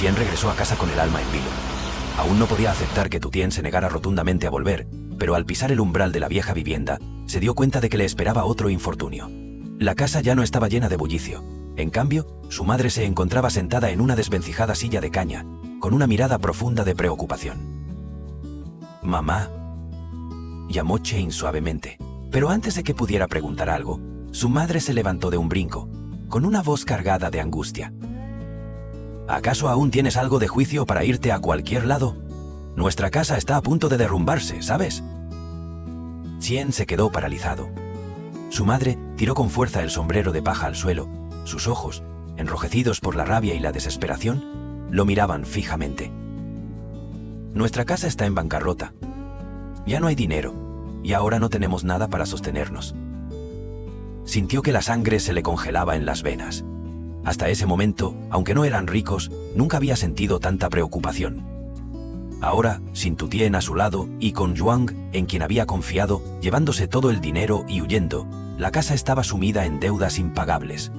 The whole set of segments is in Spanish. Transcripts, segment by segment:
Chien regresó a casa con el alma en vilo. Aún no podía aceptar que Tutien se negara rotundamente a volver, pero al pisar el umbral de la vieja vivienda, se dio cuenta de que le esperaba otro infortunio. La casa ya no estaba llena de bullicio. En cambio, su madre se encontraba sentada en una desvencijada silla de caña, con una mirada profunda de preocupación. «Mamá», llamó Chien suavemente, pero antes de que pudiera preguntar algo, su madre se levantó de un brinco, con una voz cargada de angustia. «¿Acaso aún tienes algo de juicio para irte a cualquier lado? Nuestra casa está a punto de derrumbarse, ¿sabes?» Chien se quedó paralizado. Su madre tiró con fuerza el sombrero de paja al suelo. Sus ojos, enrojecidos por la rabia y la desesperación, lo miraban fijamente. «Nuestra casa está en bancarrota. Ya no hay dinero, y ahora no tenemos nada para sostenernos». Sintió que la sangre se le congelaba en las venas. Hasta ese momento, aunque no eran ricos, nunca había sentido tanta preocupación. Ahora, sin Tutien a su lado y con Yuang, en quien había confiado, llevándose todo el dinero y huyendo, la casa estaba sumida en deudas impagables.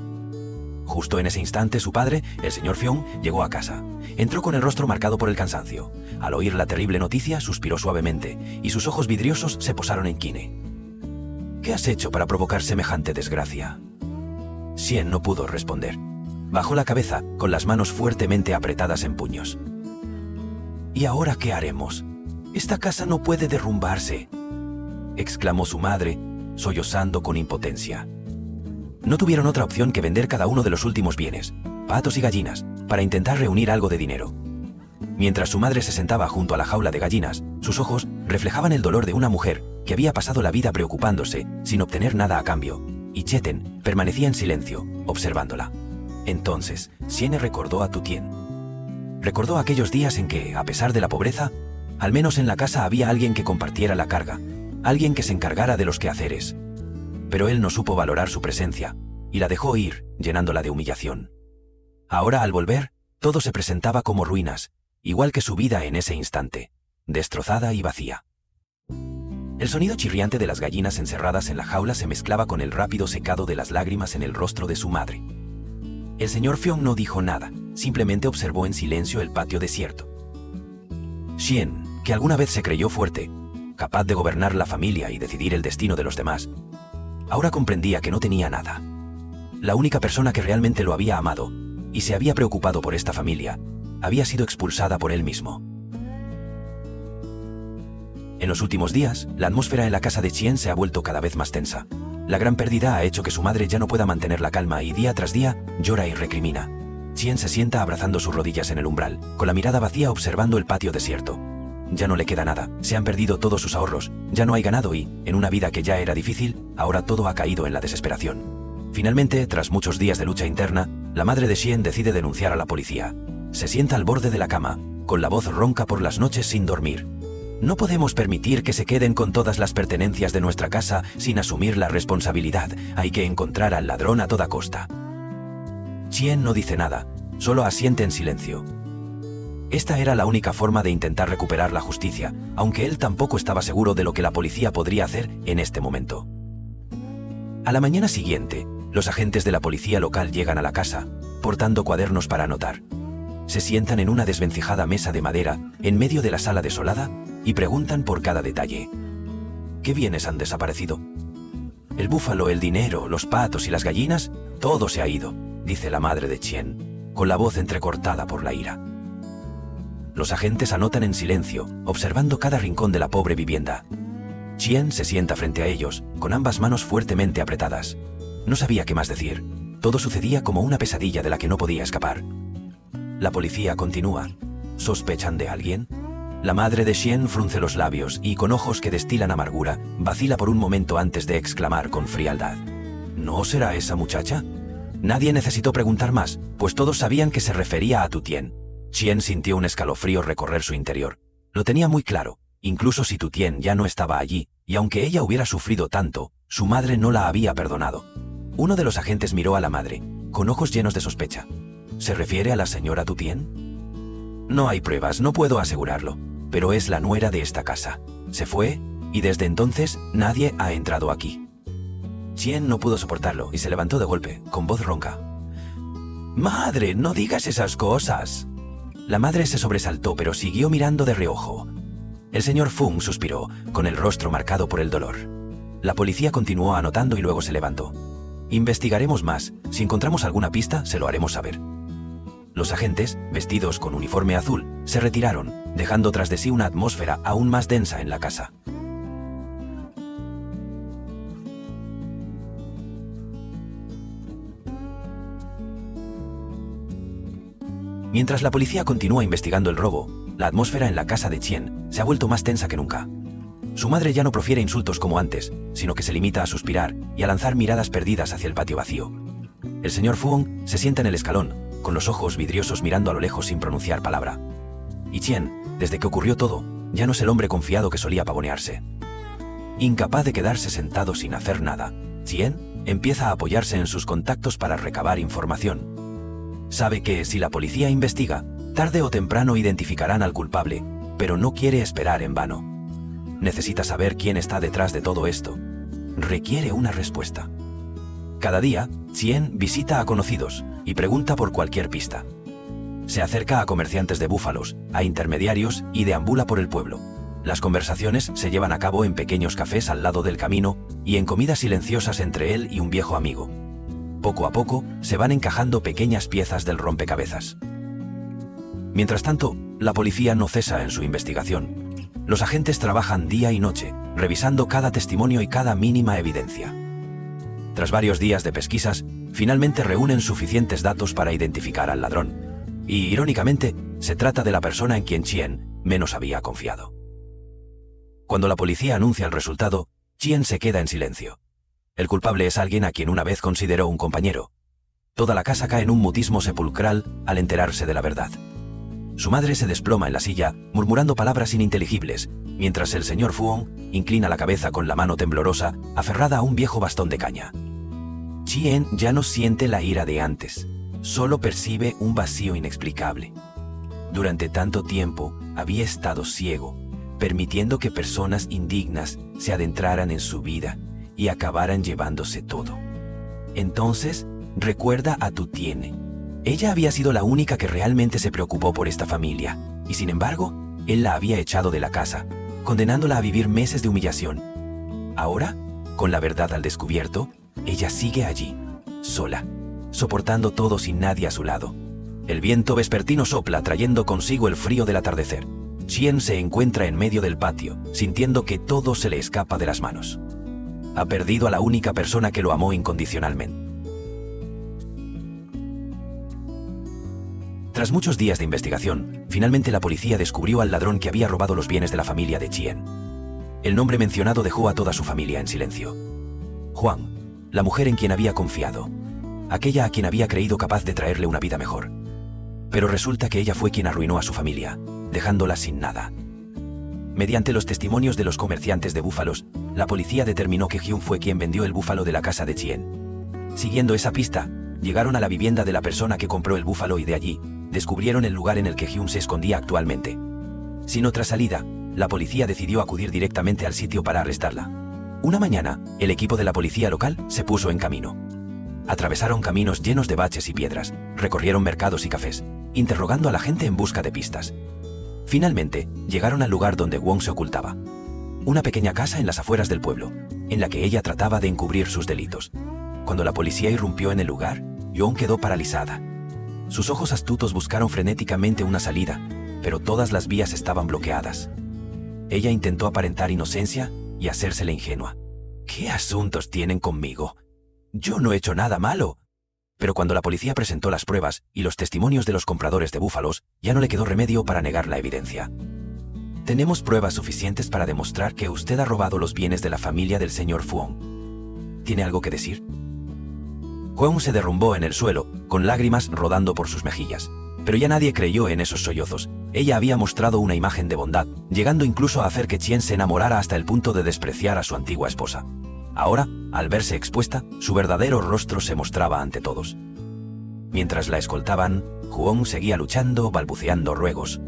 Justo en ese instante su padre, el señor Fiong, llegó a casa. Entró con el rostro marcado por el cansancio. Al oír la terrible noticia, suspiró suavemente, y sus ojos vidriosos se posaron en Kine. «¿Qué has hecho para provocar semejante desgracia?» Chien no pudo responder. Bajó la cabeza, con las manos fuertemente apretadas en puños. «¿Y ahora qué haremos? Esta casa no puede derrumbarse», exclamó su madre, sollozando con impotencia. No tuvieron otra opción que vender cada uno de los últimos bienes, patos y gallinas, para intentar reunir algo de dinero. Mientras su madre se sentaba junto a la jaula de gallinas, sus ojos reflejaban el dolor de una mujer que había pasado la vida preocupándose, sin obtener nada a cambio, y Cheten permanecía en silencio, observándola. Entonces, Chien recordó a Tutien. Recordó aquellos días en que, a pesar de la pobreza, al menos en la casa había alguien que compartiera la carga, alguien que se encargara de los quehaceres. Pero él no supo valorar su presencia, y la dejó ir, llenándola de humillación. Ahora, al volver, todo se presentaba como ruinas, igual que su vida en ese instante, destrozada y vacía. El sonido chirriante de las gallinas encerradas en la jaula se mezclaba con el rápido secado de las lágrimas en el rostro de su madre. El señor Fiong no dijo nada, simplemente observó en silencio el patio desierto. Chien, que alguna vez se creyó fuerte, capaz de gobernar la familia y decidir el destino de los demás, ahora comprendía que no tenía nada. La única persona que realmente lo había amado y se había preocupado por esta familia había sido expulsada por él mismo. En los últimos días, la atmósfera en la casa de Chien se ha vuelto cada vez más tensa. La gran pérdida ha hecho que su madre ya no pueda mantener la calma y día tras día llora y recrimina. Chien se sienta abrazando sus rodillas en el umbral, con la mirada vacía observando el patio desierto. Ya no le queda nada, se han perdido todos sus ahorros, ya no hay ganado y, en una vida que ya era difícil, ahora todo ha caído en la desesperación. Finalmente, tras muchos días de lucha interna, la madre de Chien decide denunciar a la policía. Se sienta al borde de la cama, con la voz ronca por las noches sin dormir. «No podemos permitir que se queden con todas las pertenencias de nuestra casa sin asumir la responsabilidad. Hay que encontrar al ladrón a toda costa». Chien no dice nada, solo asiente en silencio. Esta era la única forma de intentar recuperar la justicia, aunque él tampoco estaba seguro de lo que la policía podría hacer en este momento. A la mañana siguiente, los agentes de la policía local llegan a la casa, portando cuadernos para anotar. Se sientan en una desvencijada mesa de madera, en medio de la sala desolada, y preguntan por cada detalle. ¿Qué bienes han desaparecido? El búfalo, el dinero, los patos y las gallinas, todo se ha ido, dice la madre de Chien, con la voz entrecortada por la ira. Los agentes anotan en silencio, observando cada rincón de la pobre vivienda. Chien se sienta frente a ellos, con ambas manos fuertemente apretadas. No sabía qué más decir. Todo sucedía como una pesadilla de la que no podía escapar. La policía continúa. ¿Sospechan de alguien? La madre de Chien frunce los labios y, con ojos que destilan amargura, vacila por un momento antes de exclamar con frialdad: ¿No será esa muchacha? Nadie necesitó preguntar más, pues todos sabían que se refería a Tutien. Chien sintió un escalofrío recorrer su interior. Lo tenía muy claro, incluso si Tutien ya no estaba allí, y aunque ella hubiera sufrido tanto, su madre no la había perdonado. Uno de los agentes miró a la madre, con ojos llenos de sospecha. ¿Se refiere a la señora Tutien? No hay pruebas, no puedo asegurarlo, pero es la nuera de esta casa. Se fue, y desde entonces nadie ha entrado aquí. Chien no pudo soportarlo y se levantó de golpe, con voz ronca. «Madre, no digas esas cosas». La madre se sobresaltó, pero siguió mirando de reojo. El señor Fung suspiró, con el rostro marcado por el dolor. La policía continuó anotando y luego se levantó. Investigaremos más. Si encontramos alguna pista, se lo haremos saber. Los agentes, vestidos con uniforme azul, se retiraron, dejando tras de sí una atmósfera aún más densa en la casa. Mientras la policía continúa investigando el robo, la atmósfera en la casa de Chien se ha vuelto más tensa que nunca. Su madre ya no profiere insultos como antes, sino que se limita a suspirar y a lanzar miradas perdidas hacia el patio vacío. El señor Fuong se sienta en el escalón, con los ojos vidriosos mirando a lo lejos sin pronunciar palabra. Y Chien, desde que ocurrió todo, ya no es el hombre confiado que solía pavonearse. Incapaz de quedarse sentado sin hacer nada, Chien empieza a apoyarse en sus contactos para recabar información. Sabe que si la policía investiga, tarde o temprano identificarán al culpable, pero no quiere esperar en vano. Necesita saber quién está detrás de todo esto. Requiere una respuesta. Cada día, Chien visita a conocidos y pregunta por cualquier pista. Se acerca a comerciantes de búfalos, a intermediarios y deambula por el pueblo. Las conversaciones se llevan a cabo en pequeños cafés al lado del camino y en comidas silenciosas entre él y un viejo amigo. Poco a poco, se van encajando pequeñas piezas del rompecabezas. Mientras tanto, la policía no cesa en su investigación. Los agentes trabajan día y noche, revisando cada testimonio y cada mínima evidencia. Tras varios días de pesquisas, finalmente reúnen suficientes datos para identificar al ladrón. Y, irónicamente, se trata de la persona en quien Chien menos había confiado. Cuando la policía anuncia el resultado, Chien se queda en silencio. El culpable es alguien a quien una vez consideró un compañero. Toda la casa cae en un mutismo sepulcral al enterarse de la verdad. Su madre se desploma en la silla, murmurando palabras ininteligibles, mientras el señor Fuong inclina la cabeza con la mano temblorosa, aferrada a un viejo bastón de caña. Chien ya no siente la ira de antes, solo percibe un vacío inexplicable. Durante tanto tiempo había estado ciego, permitiendo que personas indignas se adentraran en su vida y acabaran llevándose todo. Entonces, recuerda a Tu Tiene. Ella había sido la única que realmente se preocupó por esta familia, y sin embargo, él la había echado de la casa, condenándola a vivir meses de humillación. Ahora, con la verdad al descubierto, ella sigue allí, sola, soportando todo sin nadie a su lado. El viento vespertino sopla trayendo consigo el frío del atardecer. Chien se encuentra en medio del patio, sintiendo que todo se le escapa de las manos. Ha perdido a la única persona que lo amó incondicionalmente. Tras muchos días de investigación, finalmente la policía descubrió al ladrón que había robado los bienes de la familia de Chien. El nombre mencionado dejó a toda su familia en silencio. Juan, la mujer en quien había confiado, aquella a quien había creído capaz de traerle una vida mejor. Pero resulta que ella fue quien arruinó a su familia, dejándola sin nada. Mediante los testimonios de los comerciantes de búfalos, la policía determinó que Hyun fue quien vendió el búfalo de la casa de Chien. Siguiendo esa pista, llegaron a la vivienda de la persona que compró el búfalo y de allí, descubrieron el lugar en el que Hyun se escondía actualmente. Sin otra salida, la policía decidió acudir directamente al sitio para arrestarla. Una mañana, el equipo de la policía local se puso en camino. Atravesaron caminos llenos de baches y piedras, recorrieron mercados y cafés, interrogando a la gente en busca de pistas. Finalmente, llegaron al lugar donde Wong se ocultaba. Una pequeña casa en las afueras del pueblo, en la que ella trataba de encubrir sus delitos. Cuando la policía irrumpió en el lugar, Wong quedó paralizada. Sus ojos astutos buscaron frenéticamente una salida, pero todas las vías estaban bloqueadas. Ella intentó aparentar inocencia y hacerse la ingenua. ¿Qué asuntos tienen conmigo? Yo no he hecho nada malo. Pero cuando la policía presentó las pruebas y los testimonios de los compradores de búfalos, ya no le quedó remedio para negar la evidencia. Tenemos pruebas suficientes para demostrar que usted ha robado los bienes de la familia del señor Fuong. ¿Tiene algo que decir? Huang se derrumbó en el suelo, con lágrimas rodando por sus mejillas. Pero ya nadie creyó en esos sollozos. Ella había mostrado una imagen de bondad, llegando incluso a hacer que Chien se enamorara hasta el punto de despreciar a su antigua esposa. Ahora, al verse expuesta, su verdadero rostro se mostraba ante todos. Mientras la escoltaban, Huang seguía luchando, balbuceando ruegos.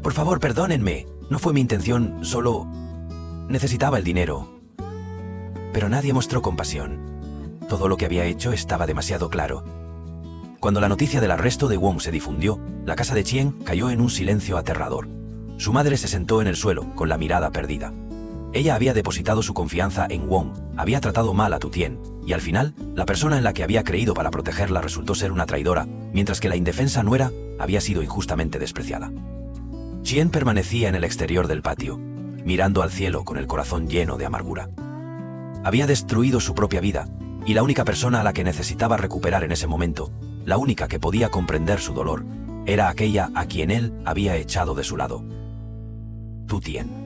«Por favor, perdónenme. No fue mi intención, solo necesitaba el dinero». Pero nadie mostró compasión. Todo lo que había hecho estaba demasiado claro. Cuando la noticia del arresto de Wong se difundió, La casa de Chien cayó en un silencio aterrador. Su madre se sentó en el suelo, con la mirada perdida. Ella había depositado su confianza en Wong, había tratado mal a Tu Tien, y al final, la persona en la que había creído para protegerla resultó ser una traidora, mientras que la indefensa nuera había sido injustamente despreciada. Chien permanecía en el exterior del patio, mirando al cielo con el corazón lleno de amargura. Había destruido su propia vida, y la única persona a la que necesitaba recuperar en ese momento, la única que podía comprender su dolor, era aquella a quien él había echado de su lado. Tu Tien.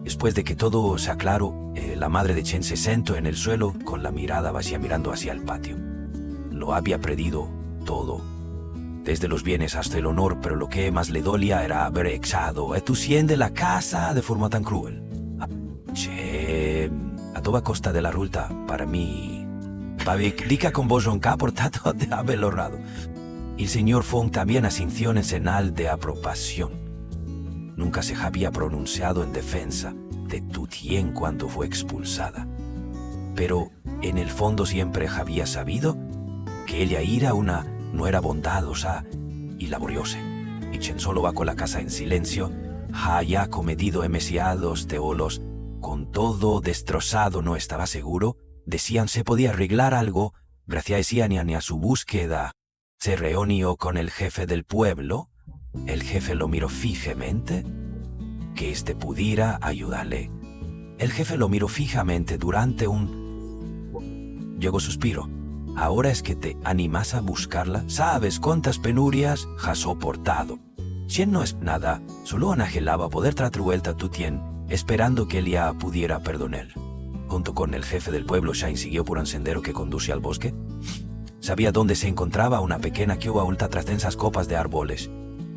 Después de que todo se aclaró, la madre de Chen se sentó en el suelo con la mirada vacía mirando hacia el patio. Lo había perdido todo, desde los bienes hasta el honor, pero lo que más le dolía era haber echado a Tu Tien de la casa de forma tan cruel. A toda costa de la ruta, para mí, dica con voz ronca por tanto de haber logrado. El señor Fong también asintió en señal de aprobación. Nunca se había pronunciado en defensa de Tu Tien cuando fue expulsada. Pero en el fondo siempre había sabido que ella no era bondadosa y laboriosa. Y Chen solo va con la casa en silencio, haya cometido demasiados teolos, con todo destrozado no estaba seguro, decían se podía arreglar algo, gracias a su búsqueda. Se reunió con el jefe del pueblo. El jefe lo miró fijamente, que éste pudiera ayudarle. El jefe lo miró fijamente durante Llegó suspiro. Ahora es que te animas a buscarla. ¿Sabes cuántas penurias has soportado? Chen no es nada, solo anhelaba poder traer vuelta a Tu Tien, esperando que él ya pudiera perdonar. Junto con el jefe del pueblo, Shine siguió por un sendero que conduce al bosque. Sabía dónde se encontraba una pequeña cueva oculta tras densas copas de árboles.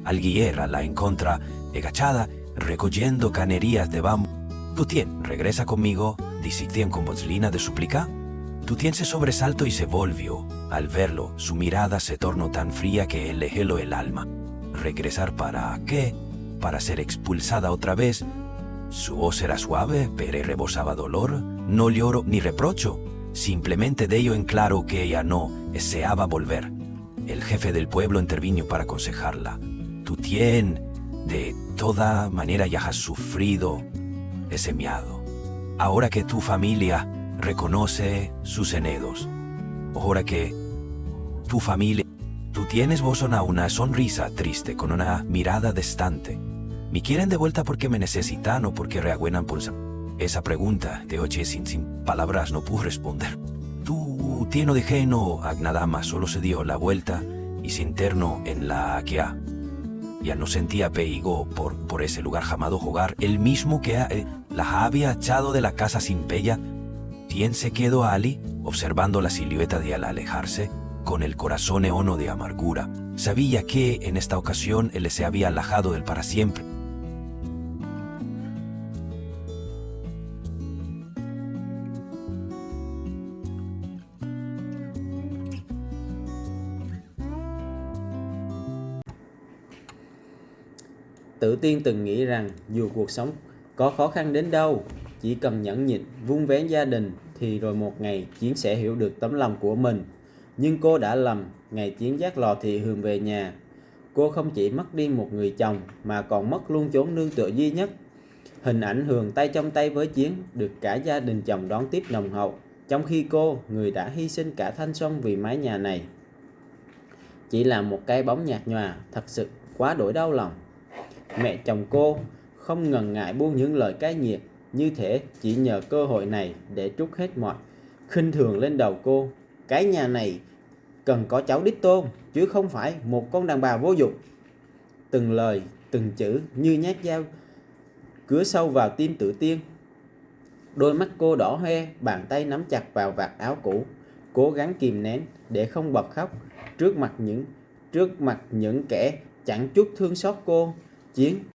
Al guiera la encontra agachada, recogiendo canerías de bambú. Tu Tien, regresa conmigo, dice Tien con voz lina de súplica. Tu Tien se sobresaltó y se volvió. Al verlo, su mirada se tornó tan fría que él le heló el alma. ¿Regresar para qué? ¿Para ser expulsada otra vez? Su voz era suave, pero rebosaba dolor. No lloró ni reprocho. Simplemente dio en claro que ella no deseaba volver. El jefe del pueblo intervino para aconsejarla. Tu Tien, de toda manera ya has sufrido ese miedo. Ahora que tu familia reconoce sus enredos, ahora que tu familia, tú tienes vos una sonrisa triste con una mirada distante. ¿Me quieren de vuelta porque me necesitan o porque reagüenan por esa pregunta? De oye sin palabras no pude responder. Tu Tien no dejé no nada más, solo se dio la vuelta y se internó en la que ya no sentía apego por ese lugar llamado hogar, el mismo que la había echado de la casa sin pella. Tien se quedó Ali observando la silueta de al alejarse, con el corazón hondo de amargura. Sabía que en esta ocasión él se había alejado del para siempre. Tử Tiên từng nghĩ rằng dù cuộc sống có khó khăn đến đâu, chỉ cần nhẫn nhịn, vun vén gia đình thì rồi một ngày Chiến sẽ hiểu được tấm lòng của mình. Nhưng cô đã lầm, ngày Chiến dắt lò thị Hường về nhà. Cô không chỉ mất đi một người chồng mà còn mất luôn chốn nương tựa duy nhất. Hình ảnh Hường tay trong tay với Chiến được cả gia đình chồng đón tiếp nồng hậu, trong khi cô, người đã hy sinh cả thanh xuân vì mái nhà này, chỉ là một cái bóng nhạt nhòa, thật sự quá đổi đau lòng. Mẹ chồng cô không ngần ngại buông những lời cay nghiệt, như thể chỉ nhờ cơ hội này để trút hết mọi khinh thường lên đầu cô. Cái nhà này cần có cháu đích tôn, chứ không phải một con đàn bà vô dụng. Từng lời, từng chữ như nhát dao cứa sâu vào tim Tử Tiên. Đôi mắt cô đỏ hoe, bàn tay nắm chặt vào vạt áo cũ, cố gắng kìm nén để không bật khóc trước mặt những kẻ chẳng chút thương xót cô. Chiến